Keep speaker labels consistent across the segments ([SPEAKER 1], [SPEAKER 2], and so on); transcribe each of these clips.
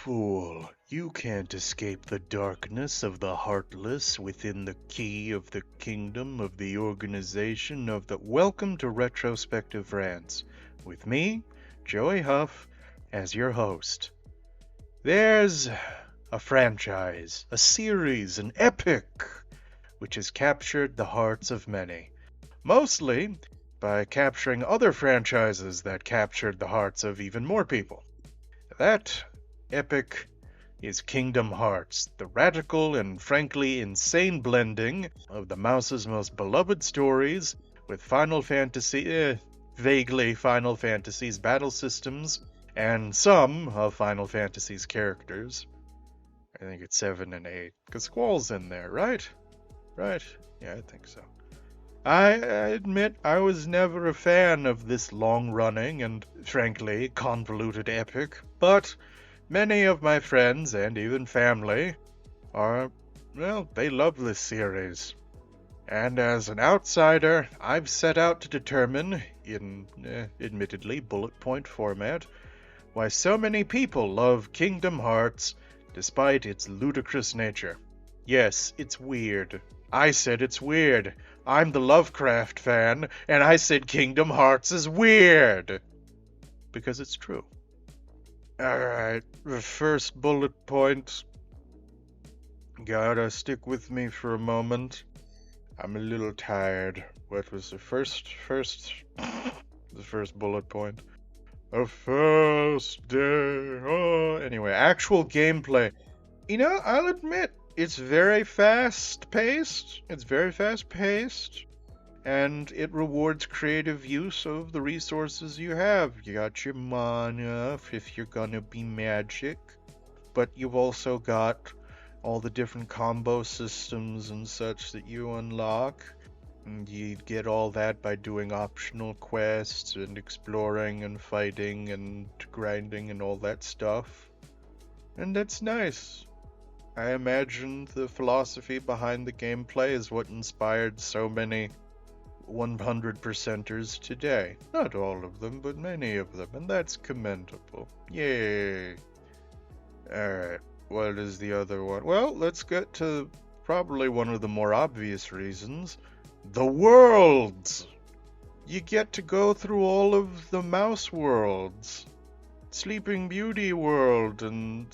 [SPEAKER 1] fool, you can't escape the darkness of the heartless within the key of the kingdom of the organization of the... Welcome to Retrospective Rants, with me, Joey Huff, as your host. There's a franchise, a series, an epic, which has captured the hearts of many. Mostly by capturing other franchises that captured the hearts of even more people. That epic is Kingdom Hearts, the radical and frankly insane blending of the mouse's most beloved stories with Final Fantasy, vaguely Final Fantasy's battle systems, and some of Final Fantasy's characters. I think it's 7 and 8, because Squall's in there, right? Right? Yeah, I think so. I admit I was never a fan of this long-running and, frankly, convoluted epic, but many of my friends and even family they love this series. And as an outsider, I've set out to determine, in admittedly bullet point format, why so many people love Kingdom Hearts despite its ludicrous nature. Yes, it's weird. I said it's weird. I'm the Lovecraft fan, and I said Kingdom Hearts is weird. Because it's true. Alright, the first bullet point. Gotta stick with me for a moment. I'm a little tired. What was the first bullet point? A first day. Oh, anyway, actual gameplay. You know, I'll admit, it's very fast-paced. And it rewards creative use of the resources you have. You got your mana if you're gonna be magic, but you've also got all the different combo systems and such that you unlock. And you get all that by doing optional quests and exploring and fighting and grinding and all that stuff. And that's nice. I imagine the philosophy behind the gameplay is what inspired so many 100%ers today. Not all of them, but many of them, and that's commendable. Yay! Alright, what is the other one? Well, let's get to probably one of the more obvious reasons. The worlds! You get to go through all of the mouse worlds. Sleeping Beauty world, and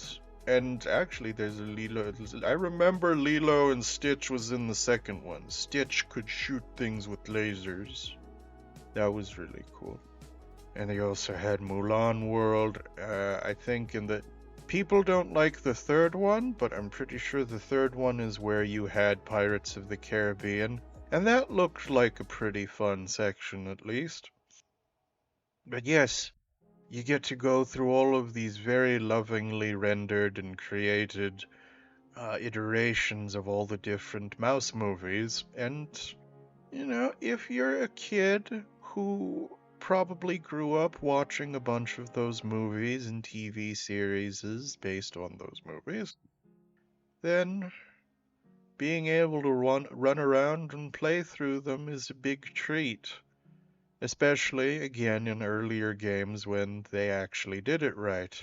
[SPEAKER 1] actually there's a Lilo. I remember Lilo and Stitch was in the second one. Stitch could shoot things with lasers. That was really cool. And they also had Mulan World. I think people don't like the third one, but I'm pretty sure the third one is where you had Pirates of the Caribbean. And that looked like a pretty fun section, at least. But yes, you get to go through all of these very lovingly rendered and created iterations of all the different mouse movies. And, you know, if you're a kid who probably grew up watching a bunch of those movies and TV series based on those movies, then being able to run around and play through them is a big treat. Especially, again, in earlier games when they actually did it right.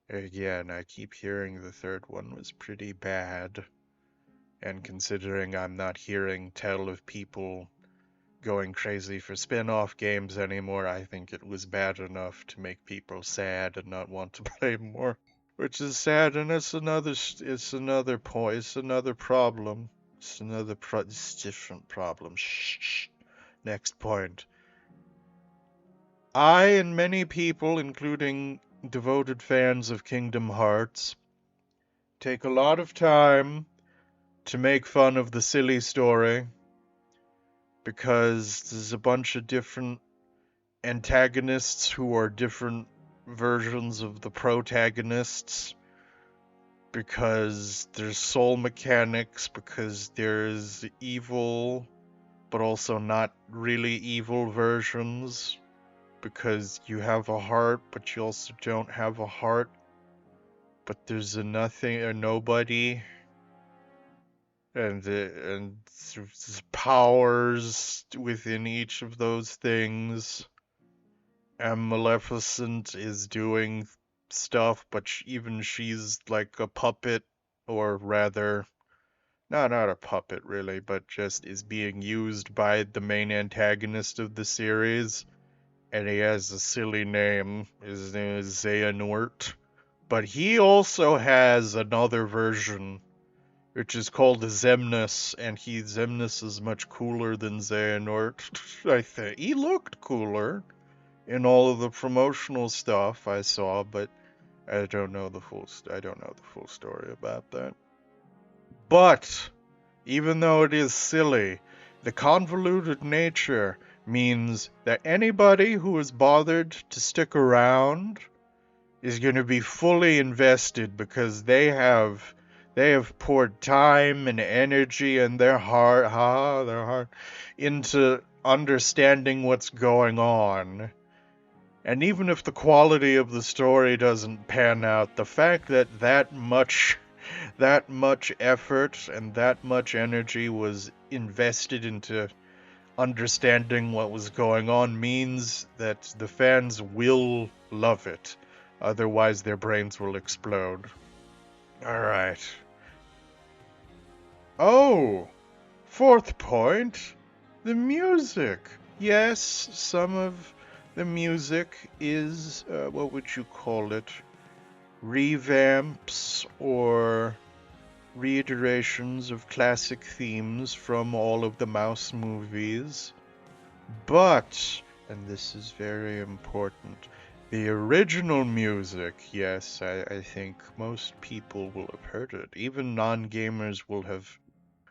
[SPEAKER 1] Again, I keep hearing the third one was pretty bad. And considering I'm not hearing tell of people going crazy for spin-off games anymore, I think it was bad enough to make people sad and not want to play more. Which is sad, and it's another point, it's another problem. It's different problem. Shh. Next point. I and many people, including devoted fans of Kingdom Hearts, take a lot of time to make fun of the silly story because there's a bunch of different antagonists who are different versions of the protagonists, because there's soul mechanics, because there's evil but also not really evil versions, because you have a heart but you also don't have a heart, but there's a nothing or nobody, and there's powers within each of those things, and Maleficent is doing stuff, but even she's like a puppet, or rather, no, not a puppet really, but just is being used by the main antagonist of the series, and he has a silly name. His name is Xehanort. But he also has another version, which is called Zemnis, and Zemnis is much cooler than Xehanort. I think he looked cooler in all of the promotional stuff I saw, but I don't know the full story about that. But even though it is silly, the convoluted nature means that anybody who is bothered to stick around is going to be fully invested because they have poured time and energy and their heart into understanding what's going on. And even if the quality of the story doesn't pan out, the fact that that much effort and that much energy was invested into understanding what was going on means that the fans will love it. Otherwise, their brains will explode. Alright. Oh! Fourth point, the music. Yes, some of the music is, what would you call it? Revamps or reiterations of classic themes from all of the Mouse movies. But, and this is very important, the original music, yes, I think most people will have heard it. Even non-gamers will have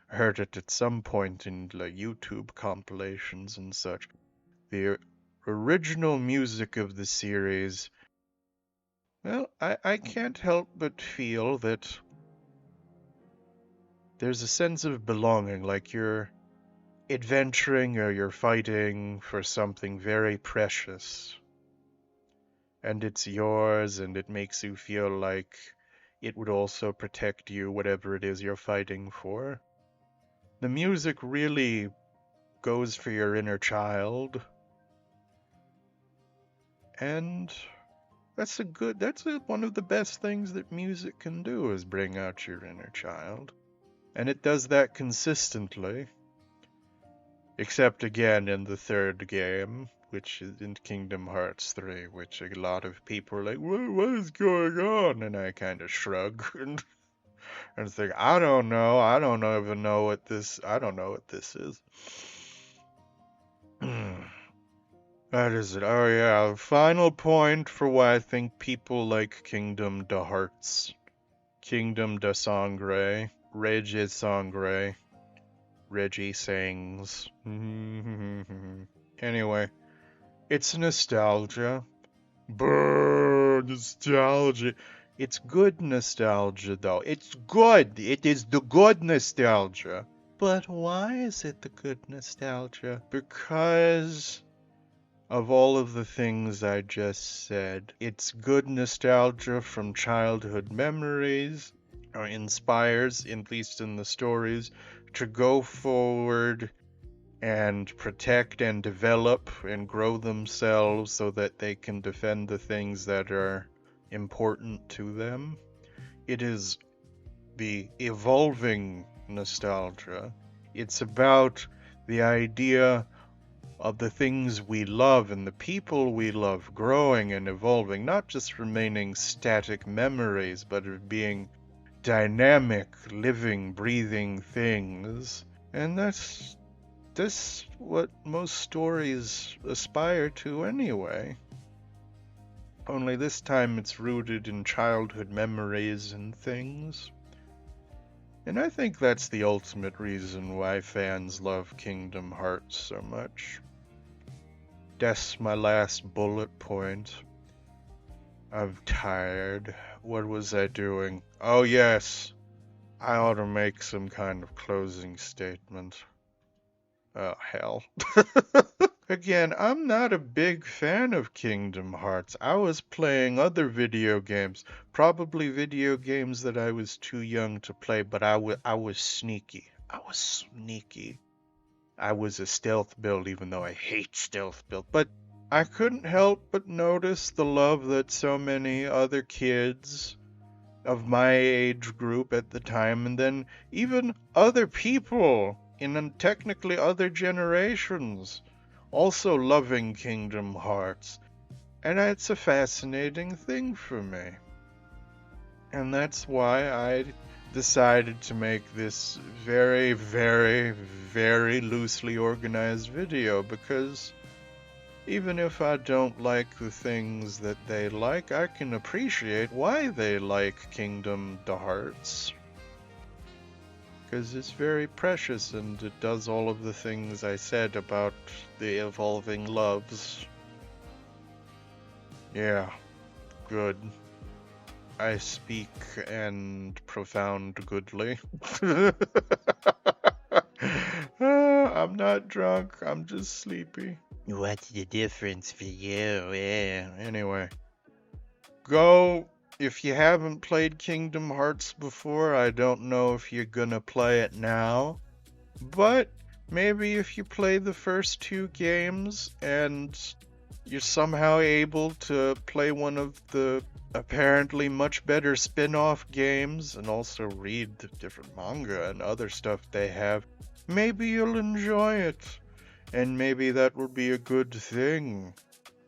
[SPEAKER 1] heard it at some point in like YouTube compilations and such. The original music of the series, well, I can't help but feel that there's a sense of belonging, like you're adventuring or you're fighting for something very precious. And it's yours, and it makes you feel like it would also protect you, whatever it is you're fighting for. The music really goes for your inner child, and one of the best things that music can do is bring out your inner child. And it does that consistently, except again in the third game, which is in Kingdom Hearts 3, which a lot of people are like, what is going on? And I kind of shrug and think, I don't know. I don't even know what this. I don't know what this is. That is it. Oh yeah. Final point for why I think people like Kingdom de Hearts, Kingdom de Sangre, Reggie Sangre, Reggie sings. Anyway, it's nostalgia. Brrr, nostalgia. It's good nostalgia, though. It's good. It is the good nostalgia. But why is it the good nostalgia? Because of all of the things I just said. It's good nostalgia from childhood memories, or inspires, at least in the stories, to go forward and protect and develop and grow themselves so that they can defend the things that are important to them. It is the evolving nostalgia. It's about the idea of the things we love and the people we love growing and evolving, not just remaining static memories, but of being dynamic, living, breathing things. And that's what most stories aspire to anyway. Only this time it's rooted in childhood memories and things. And I think that's the ultimate reason why fans love Kingdom Hearts so much. That's my last bullet point. I'm tired. What was I doing? Oh yes, I ought to make some kind of closing statement. Oh hell. Again, I'm not a big fan of Kingdom Hearts. I was playing other video games, probably video games that I was too young to play, but I was sneaky. I was sneaky. I was a stealth build, even though I hate stealth build. But I couldn't help but notice the love that so many other kids of my age group at the time, and then even other people in technically other generations also loving Kingdom Hearts. And that's a fascinating thing for me. And that's why I decided to make this very, very, very loosely organized video, because even if I don't like the things that they like, I can appreciate why they like Kingdom Hearts. Because it's very precious and it does all of the things I said about the evolving loves. Yeah, good. I speak and profound goodly. I'm not drunk, I'm just sleepy. What's the difference for you? Yeah, anyway. Go, if you haven't played Kingdom Hearts before, I don't know if you're gonna play it now. But maybe if you play the first two games and you're somehow able to play one of the apparently much better spin-off games and also read the different manga and other stuff they have, maybe you'll enjoy it. And maybe that will be a good thing.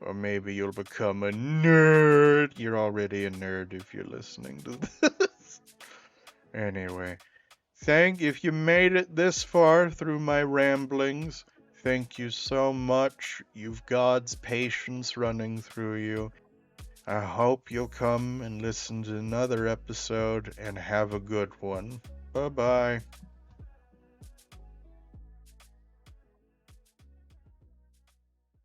[SPEAKER 1] Or maybe you'll become a nerd. You're already a nerd if you're listening to this. Anyway, if you made it this far through my ramblings, thank you so much. You've God's patience running through you. I hope you'll come and listen to another episode and have a good one. Bye-bye.